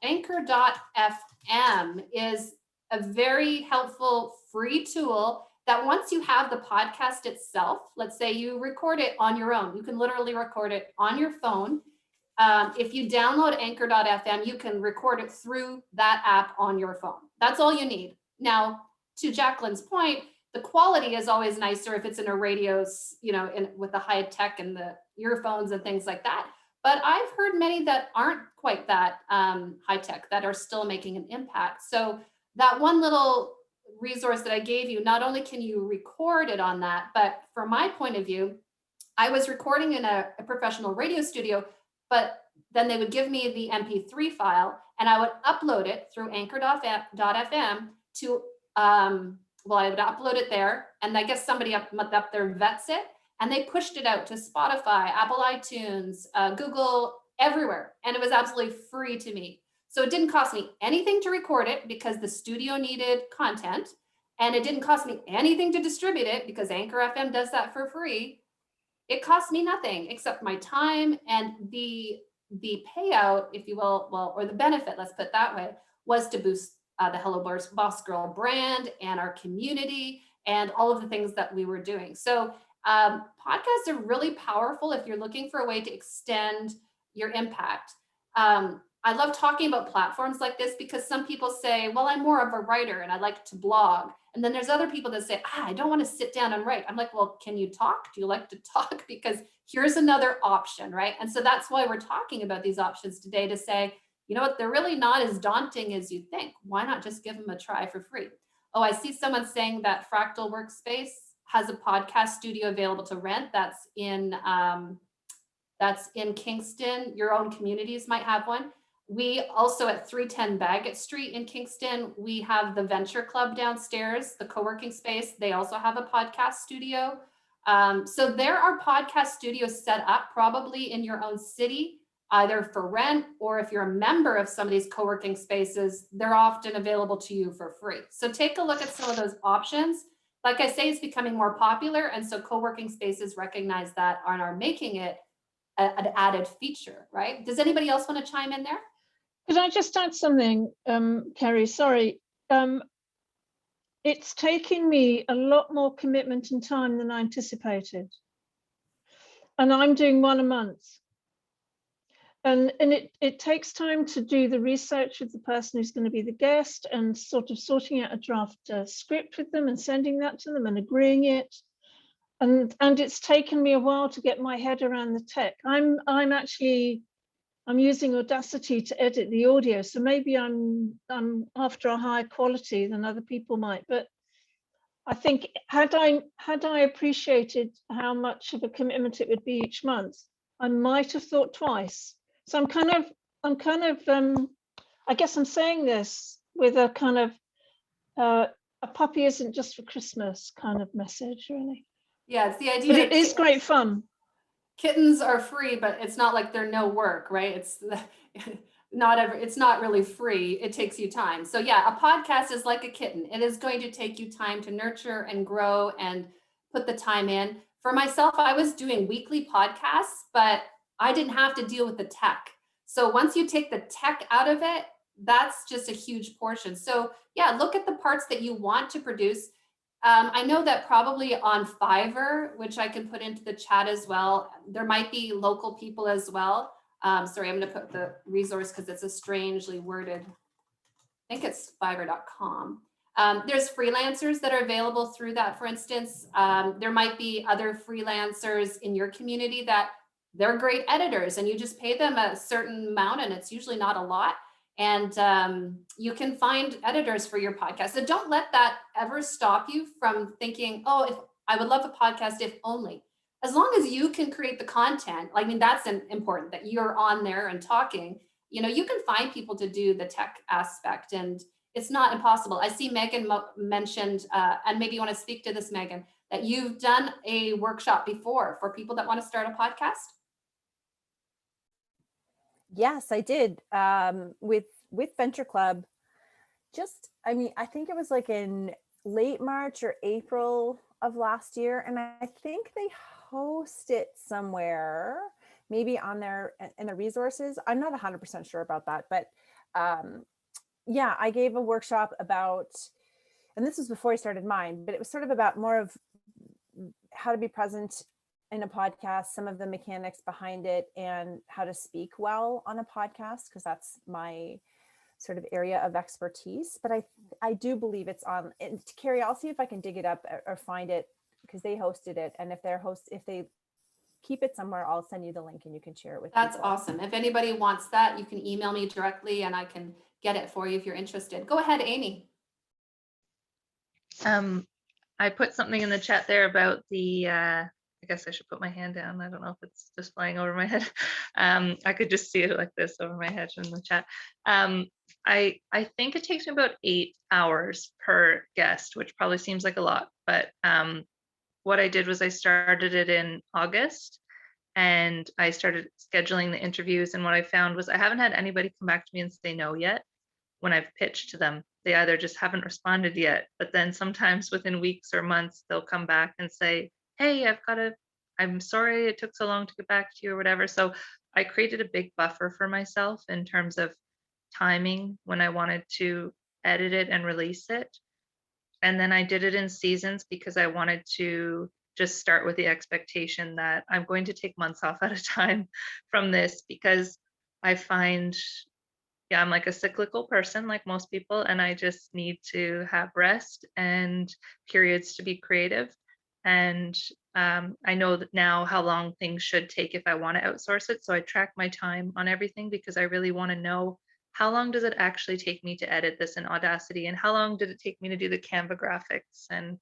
Anchor.fm is a very helpful free tool that once you have the podcast itself, let's say you record it on your own, you can literally record it on your phone. If you download anchor.fm, you can record it through that app on your phone. That's all you need. Now, to Jacqueline's point, the quality is always nicer if it's in a radio's, with the high tech and the earphones and things like that. But I've heard many that aren't quite that high tech that are still making an impact. So that one little resource that I gave you, not only can you record it on that, but from my point of view, I was recording in a professional radio studio, but then they would give me the MP3 file and I would upload it through anchor.fm to, I would upload it there. And I guess somebody up there vets it and they pushed it out to Spotify, Apple iTunes, Google, everywhere. And it was absolutely free to me. So it didn't cost me anything to record it because the studio needed content. And it didn't cost me anything to distribute it because Anchor FM does that for free. It cost me nothing except my time, and the payout, if you will, or the benefit, let's put it that way, was to boost the Hello Boss Girl brand and our community and all of the things that we were doing. So podcasts are really powerful if you're looking for a way to extend your impact. I love talking about platforms like this because some people say, well, I'm more of a writer and I like to blog. And then there's other people that say, I don't want to sit down and write. I'm like, well, can you talk? Do you like to talk? Because here's another option, right? And so that's why we're talking about these options today, to say, you know what, they're really not as daunting as you think. Why not just give them a try for free? Oh, I see someone saying that Fractal Workspace has a podcast studio available to rent. That's in Kingston. Your own communities might have one. We also at 310 Bagot Street in Kingston, we have the Venture Club downstairs, the co-working space. They also have a podcast studio. So there are podcast studios set up probably in your own city, either for rent or if you're a member of some of these co-working spaces, they're often available to you for free. So take a look at some of those options. Like I say, it's becoming more popular. And so co-working spaces recognize that and are making it an added feature, right? Does anybody else want to chime in there? Could I just add something, Kerry? Sorry. It's taking me a lot more commitment and time than I anticipated. And I'm doing one a month. And it takes time to do the research with the person who's going to be the guest and sort of sorting out a draft script with them and sending that to them and agreeing it. And it's taken me a while to get my head around the tech. I'm using Audacity to edit the audio, so maybe I'm after a higher quality than other people might. But I think had I appreciated how much of a commitment it would be each month, I might have thought twice. So I guess I'm saying this with a kind of a puppy isn't just for Christmas kind of message, really. Yeah, it's the idea But that it is great fun. kittens are free, but it's not like they're no work, right? It's it's not really free. It takes you time. So yeah, a podcast is like a kitten. It is going to take you time to nurture and grow and put the time in. For myself, I was doing weekly podcasts, but I didn't have to deal with the tech. So once you take the tech out of it, that's just a huge portion. So yeah, look at the parts that you want to produce. I know that probably on Fiverr, which I can put into the chat as well, there might be local people as well. Sorry, I'm going to put the resource because it's a strangely worded. I think it's fiverr.com. There's freelancers that are available through that, for instance. There might be other freelancers in your community that they're great editors and you just pay them a certain amount and it's usually not a lot. And you can find editors for your podcast. So don't let that ever stop you from thinking, oh, if I would love a podcast if only. As long as you can create the content, I mean, that's important that you're on there and talking. You know, you can find people to do the tech aspect and it's not impossible. I see Megan mentioned, and maybe you want to speak to this, Megan, that you've done a workshop before for people that want to start a podcast. Yes, I did, with Venture Club. I mean, I think it was like in late March or April of last year. And I think they host it somewhere, maybe on their, in the resources. I'm not 100% sure about that, but yeah, I gave a workshop about, and this was before I started mine, but it was sort of about more of how to be present in a podcast, some of the mechanics behind it, and how to speak well on a podcast, because that's my sort of area of expertise. But I do believe it's on. And Carrie, I'll see if I can dig it up or find it, because they hosted it. And if they keep it somewhere, I'll send you the link and you can share it with That's people. awesome. If anybody wants that, you can email me directly and I can get it for you if you're interested. Go ahead, Amy. I put something in the chat there about the, I guess I should put my hand down. I don't know if it's just flying over my head. I could just see it like this over my head in the chat. I think it takes me about 8 hours per guest, which probably seems like a lot, but what I did was I started it in August and I started scheduling the interviews. And what I found was I haven't had anybody come back to me and say no yet when I've pitched to them. They either just haven't responded yet, but then sometimes within weeks or months, they'll come back and say, hey, I'm sorry it took so long to get back to you or whatever. So I created a big buffer for myself in terms of timing when I wanted to edit it and release it. And then I did it in seasons because I wanted to just start with the expectation that I'm going to take months off at a time from this, because I find, yeah, I'm like a cyclical person like most people, and I just need to have rest and periods to be creative. And I know that now how long things should take if I want to outsource it. So I track my time on everything because I really want to know how long does it actually take me to edit this in Audacity, and how long did it take me to do the Canva graphics and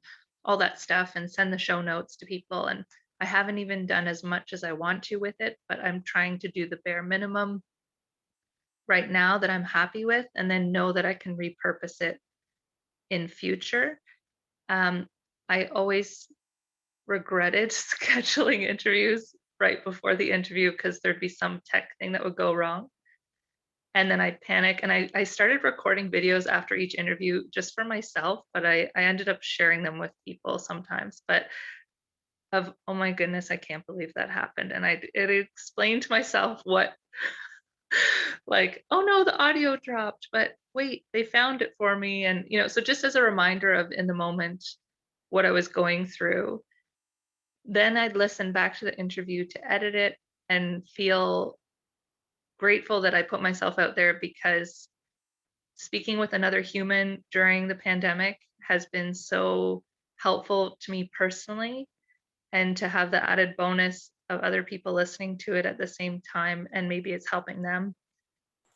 all that stuff and send the show notes to people. And I haven't even done as much as I want to with it, but I'm trying to do the bare minimum right now that I'm happy with, and then know that I can repurpose it in future. I always regretted scheduling interviews right before the interview because there'd be some tech thing that would go wrong. And then I'd panic, and I started recording videos after each interview just for myself, but I ended up sharing them with people sometimes. But oh my goodness, I can't believe that happened. And it explained to myself what, like, oh no, the audio dropped, but wait, they found it for me. And, so just as a reminder of in the moment what I was going through, then I'd listen back to the interview to edit it and feel grateful that I put myself out there, because speaking with another human during the pandemic has been so helpful to me personally, and to have the added bonus of other people listening to it at the same time, and maybe it's helping them,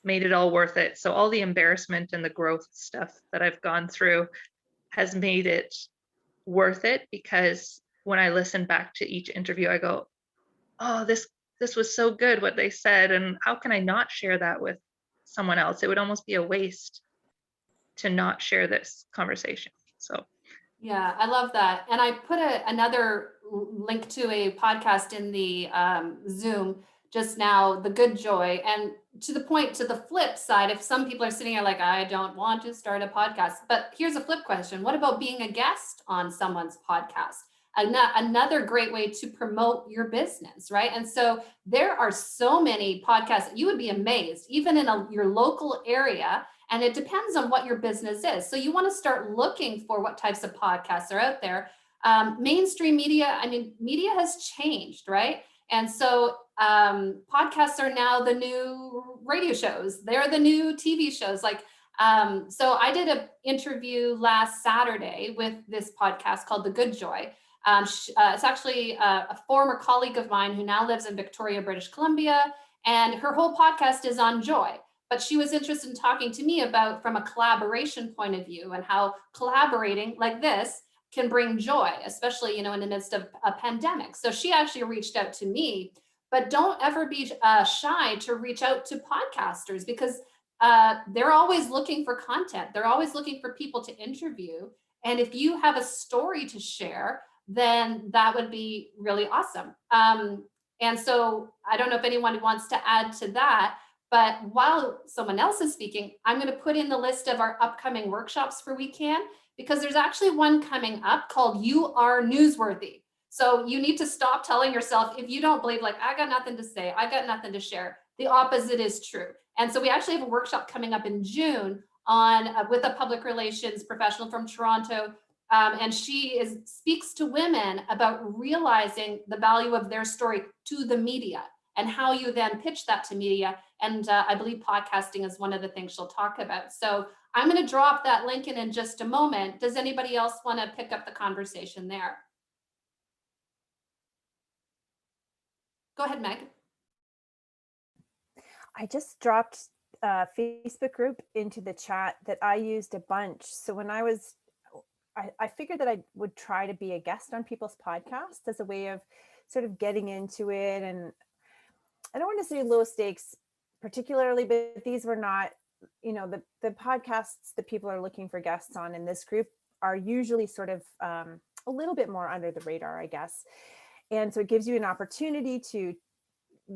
made it all worth it. So all the embarrassment and the growth stuff that I've gone through has made it worth it, because when I listen back to each interview, I go, oh, this was so good what they said, and how can I not share that with someone else? It would almost be a waste to not share this conversation. So Yeah, I love that. And I put another link to a podcast in the Zoom just now, The Good Joy. And to the point, to the flip side, if some people are sitting here like, I don't want to start a podcast, but here's a flip question. What about being a guest on someone's podcast? Another great way to promote your business, right? And so there are so many podcasts, you would be amazed, even in your local area. And it depends on what your business is. So you want to start looking for what types of podcasts are out there. Mainstream media, I mean, media has changed, right? And so podcasts are now the new radio shows. They're the new TV shows. So I did an interview last Saturday with this podcast called The Good Joy. It's actually a former colleague of mine who now lives in Victoria, British Columbia, and her whole podcast is on joy. But she was interested in talking to me about from a collaboration point of view and how collaborating like this can bring joy, especially, in the midst of a pandemic. So she actually reached out to me, but don't ever be shy to reach out to podcasters because they're always looking for content. They're always looking for people to interview. And if you have a story to share, then that would be really awesome. And so I don't know if anyone wants to add to that, but while someone else is speaking, I'm going to put in the list of our upcoming workshops for We Can, because there's actually one coming up called You Are Newsworthy. So you need to stop telling yourself, if you don't believe, like, I got nothing to say, I got nothing to share, the opposite is true. And so we actually have a workshop coming up in June on with a public relations professional from Toronto. And she speaks to women about realizing the value of their story to the media and how you then pitch that to media. And I believe podcasting is one of the things she'll talk about. So I'm going to drop that link in just a moment. Does anybody else want to pick up the conversation there? Go ahead, Meg. I just dropped a Facebook group into the chat that I used a bunch. So when I figured that I would try to be a guest on people's podcasts as a way of sort of getting into it. And I don't want to say low stakes particularly, but these were not, the podcasts that people are looking for guests on in this group are usually sort of a little bit more under the radar, I guess. And so it gives you an opportunity to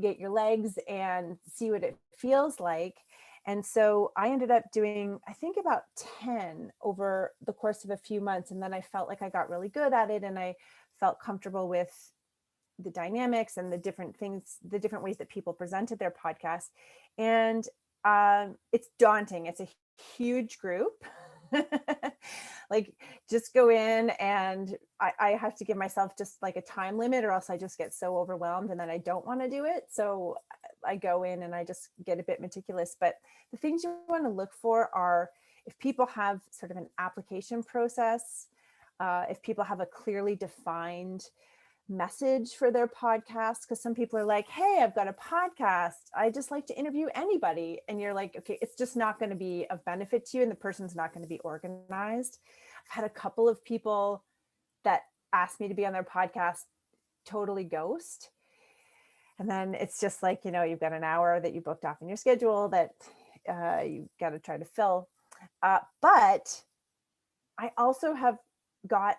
get your legs and see what it feels like. And so I ended up doing, I think, about 10 over the course of a few months. And then I felt like I got really good at it and I felt comfortable with the dynamics and the different things, the different ways that people presented their podcast. And it's daunting. It's a huge group. Like, just go in, and I have to give myself just like a time limit, or else I just get so overwhelmed and then I don't want to do it. So I go in and I just get a bit meticulous. But the things you want to look for are if people have sort of an application process, if people have a clearly defined message for their podcast, because some people are like, hey, I've got a podcast, I just like to interview anybody, and you're like, okay, it's just not going to be of benefit to you, and the person's not going to be organized. I've had a couple of people that asked me to be on their podcast totally ghost, and then it's just like, you've got an hour that you booked off in your schedule that you got to try to fill, but I also have got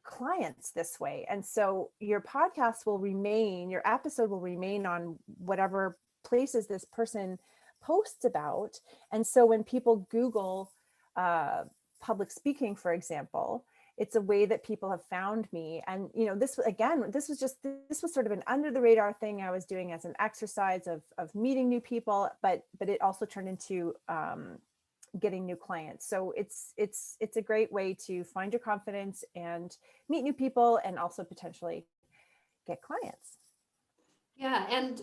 clients this way. And so your podcast will remain, your episode will remain on whatever places this person posts about. And so when people Google public speaking, for example, it's a way that people have found me. And, this was sort of an under the radar thing I was doing as an exercise of meeting new people, but it also turned into getting new clients. So it's a great way to find your confidence and meet new people and also potentially get clients. Yeah, and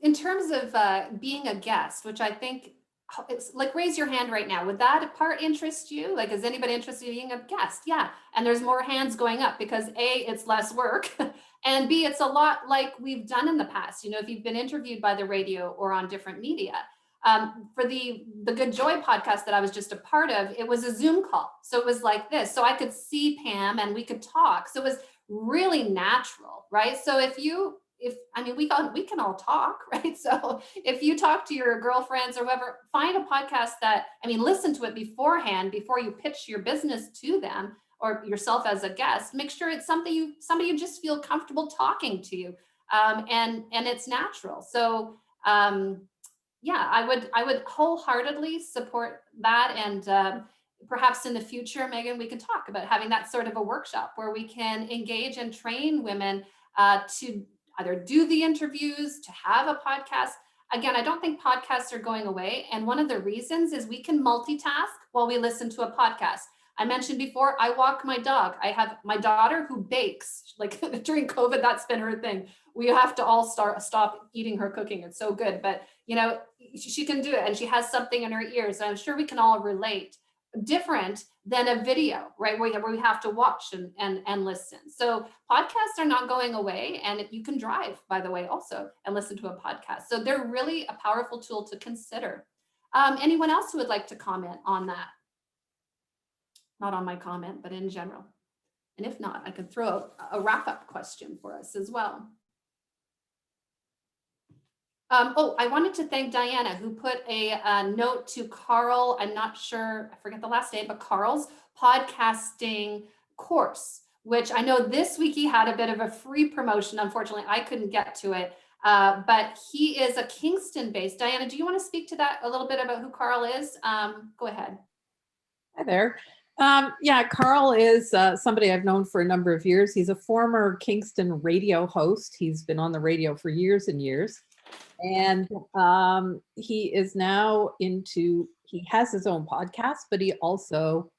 in terms of being a guest, which I think it's like, raise your hand right now. Would that part interest you? Like, is anybody interested in being a guest? Yeah, and there's more hands going up because A, it's less work, and B, it's a lot like we've done in the past. If you've been interviewed by the radio or on different media. For the Good Joy podcast that I was just a part of, it was a Zoom call. So it was like this. So I could see Pam and we could talk. So it was really natural, right? So if we can all talk, right? So if you talk to your girlfriends or whoever, find a podcast that, listen to it beforehand before you pitch your business to them or yourself as a guest. Make sure it's somebody you just feel comfortable talking to you, and it's natural. So yeah, I would wholeheartedly support that, and perhaps in the future, Megan, we can talk about having that sort of a workshop where we can engage and train women to either do the interviews, to have a podcast. Again, I don't think podcasts are going away. And one of the reasons is we can multitask while we listen to a podcast. I mentioned before, I walk my dog. I have my daughter who bakes. Like during COVID, that's been her thing. We have to all stop eating her cooking. It's so good, but she can do it, and she has something in her ears. I'm sure we can all relate. Different than a video, right? Where we have to watch and listen. So podcasts are not going away, and you can drive, by the way, also, and listen to a podcast. So they're really a powerful tool to consider. Anyone else who would like to comment on that? Not on my comment, but in general. And if not, I could throw a wrap-up question for us as well. I wanted to thank Diana, who put a note to Carl. I'm not sure, I forget the last name, but Carl's podcasting course, which I know this week he had a bit of a free promotion. Unfortunately, I couldn't get to it, but he is a Kingston-based. Diana, do you want to speak to that a little bit about who Carl is? Go ahead. Hi there. Yeah, Carl is somebody I've known for a number of years. He's a former Kingston radio host. He's been on the radio for years and years. And he is now he has his own podcast, but he also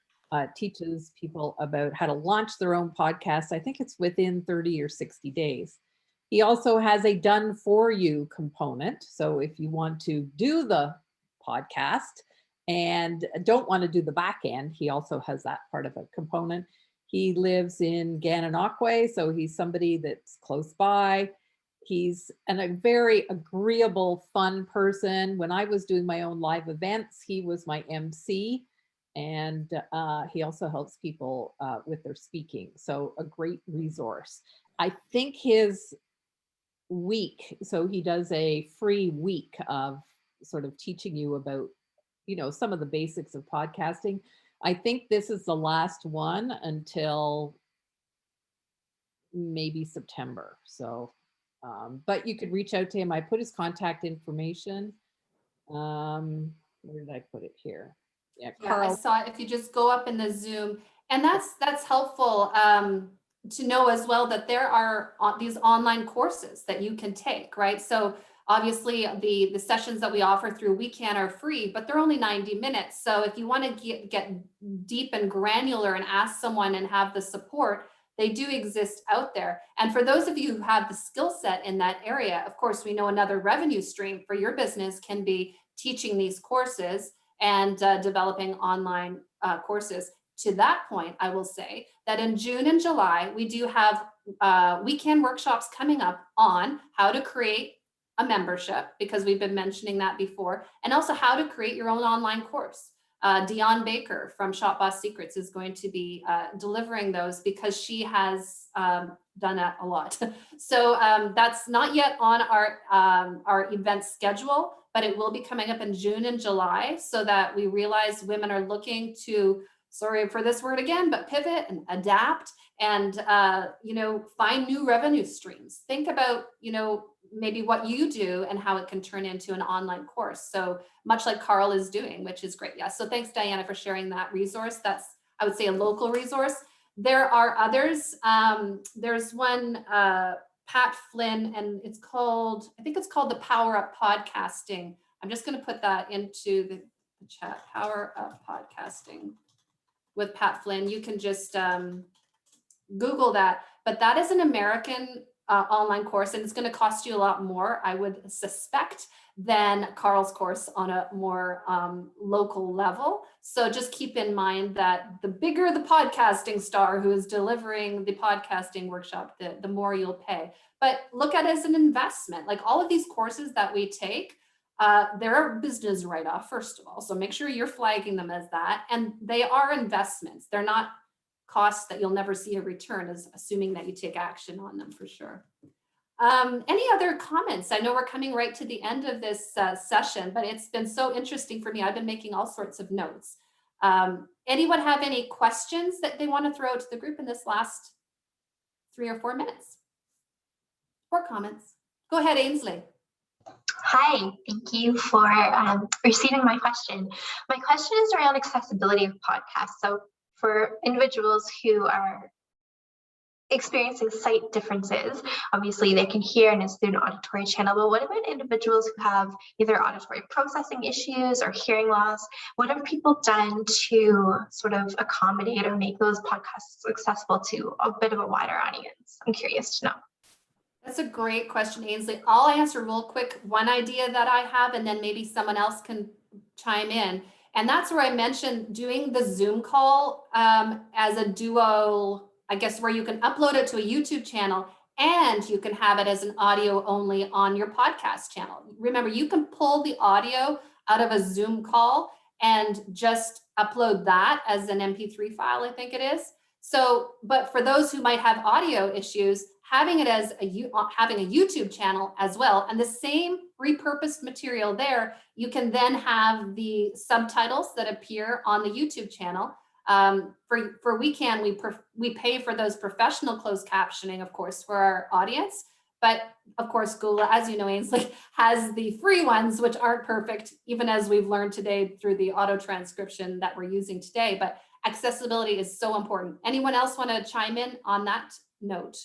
teaches people about how to launch their own podcast. I think it's within 30 or 60 days. He also has a done for you component. So if you want to do the podcast and don't want to do the back end, he also has that part of a component. He lives in Gananoque, so he's somebody that's close by. He's a very agreeable, fun person. When I was doing my own live events, he was my MC, and he also helps people with their speaking. So a great resource. I think his week, so he does a free week of sort of teaching you about, some of the basics of podcasting. I think this is the last one until maybe September. So but you could reach out to him. I put his contact information. Where did I put it here? Yeah, Carl. I saw it. If you just go up in the Zoom, and that's helpful to know as well, that there are these online courses that you can take, right? So obviously the sessions that we offer through WeCan are free, but they're only 90 minutes. So if you want to get deep and granular and ask someone and have the support, they do exist out there. And for those of you who have the skill set in that area, of course, we know another revenue stream for your business can be teaching these courses and developing online courses. To that point, I will say that in June and July, we do have weekend workshops coming up on how to create a membership, because we've been mentioning that before, and also how to create your own online course. Dion Baker from Shop Boss Secrets is going to be delivering those, because she has done that a lot. So that's not yet on our event schedule, but it will be coming up in June and July, so that we realize women are looking to, sorry for this word again, but pivot and adapt and find new revenue streams. Think about maybe what you do and how it can turn into an online course. So much like Carl is doing, which is great. Yeah. So thanks, Diana, for sharing that resource. That's, I would say, a local resource. There are others. There's one, Pat Flynn, and I think it's called the Power Up Podcasting. I'm just going to put that into the chat. Power Up Podcasting with Pat Flynn. You can just Google that, but that is an American online course, and it's going to cost you a lot more, I would suspect, than Carl's course on a more local level. So just keep in mind that the bigger the podcasting star who is delivering the podcasting workshop, the more you'll pay. But look at it as an investment. Like all of these courses that we take, they're a business write-off, first of all. So make sure you're flagging them as that. And they are investments. They're not costs that you'll never see a return, as assuming that you take action on them, for sure. Any other comments? I know we're coming right to the end of this session, but it's been so interesting for me. I've been making all sorts of notes. Anyone have any questions that they want to throw to the group in this last 3 or 4 minutes? Or comments? Go ahead, Ainsley. Hi, thank you for receiving my question. My question is around accessibility of podcasts. So for individuals who are experiencing sight differences, obviously they can hear and it's through an auditory channel, but what about individuals who have either auditory processing issues or hearing loss? What have people done to sort of accommodate or make those podcasts accessible to a bit of a wider audience? I'm curious to know. That's a great question, Ainsley. I'll answer real quick one idea that I have, and then maybe someone else can chime in. And that's where I mentioned doing the Zoom call as a duo, I guess, where you can upload it to a YouTube channel and you can have it as an audio only on your podcast channel. Remember, you can pull the audio out of a Zoom call and just upload that as an MP3 file, I think it is. So, but for those who might have audio issues, having it as having a YouTube channel as well, and the same repurposed material there, you can then have the subtitles that appear on the YouTube channel. For WeCan, we pay for those professional closed captioning, of course, for our audience. But of course, Google, as you know, Ainsley, has the free ones, which aren't perfect, even as we've learned today through the auto transcription that we're using today. But accessibility is so important. Anyone else want to chime in on that note?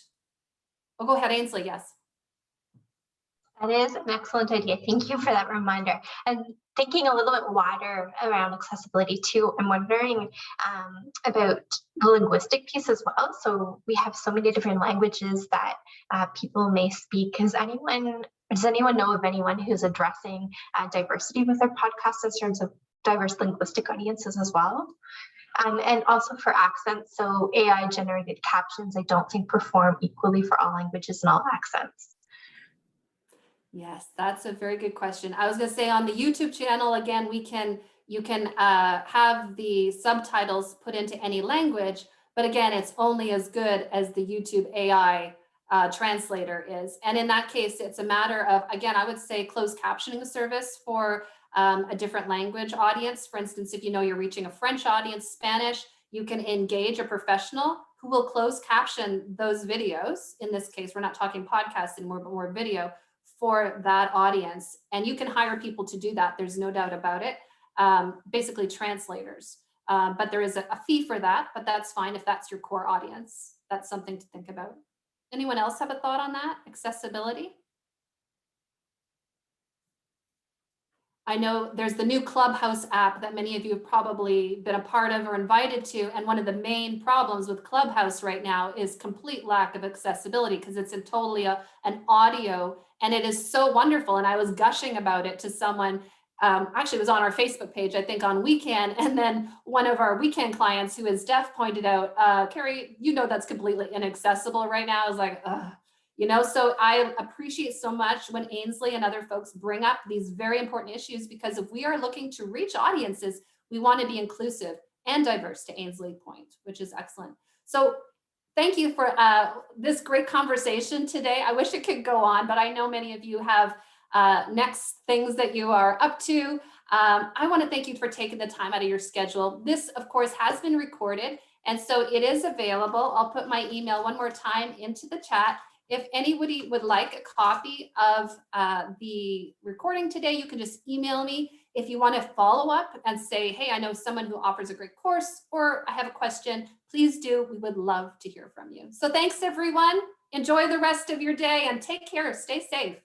Oh, go ahead, Ainsley, yes. That is an excellent idea. Thank you for that reminder. And thinking a little bit wider around accessibility too, I'm wondering about the linguistic piece as well. So we have so many different languages that people may speak. Does anyone know of anyone who's addressing diversity with their podcasts in terms of diverse linguistic audiences as well? And also for accents, so AI generated captions, I don't think perform equally for all languages and all accents. Yes, that's a very good question. I was going to say on the YouTube channel, again, you can have the subtitles put into any language, but again, it's only as good as the YouTube AI translator is. And in that case, it's a matter of, again, I would say closed captioning service for a different language audience. For instance, if you know you're reaching a French audience, Spanish, you can engage a professional who will close caption those videos. In this case, we're not talking podcasts anymore, but more video for that audience. And you can hire people to do that. There's no doubt about it. Basically translators. But there is a fee for that, but that's fine if that's your core audience. That's something to think about. Anyone else have a thought on that? Accessibility? I know there's the new Clubhouse app that many of you have probably been a part of or invited to. And one of the main problems with Clubhouse right now is complete lack of accessibility because it's totally an audio, and it is so wonderful. And I was gushing about it to someone, actually it was on our Facebook page, I think on WeCan. And then one of our WeCan clients who is deaf pointed out, Carrie, you know, that's completely inaccessible right now. I was like, ugh. You know, so I appreciate so much when Ainsley and other folks bring up these very important issues, because if we are looking to reach audiences, we want to be inclusive and diverse, to Ainsley's point, which is excellent. So thank you for this great conversation today. I wish it could go on, but I know many of you have next things that you are up to. I want to thank you for taking the time out of your schedule. This, of course, has been recorded, and so it is available. I'll put my email one more time into the chat. If anybody would like a copy of the recording today, you can just email me. If you want to follow up and say, hey, I know someone who offers a great course, or I have a question, please do. We would love to hear from you. So thanks, everyone. Enjoy the rest of your day and take care. Stay safe.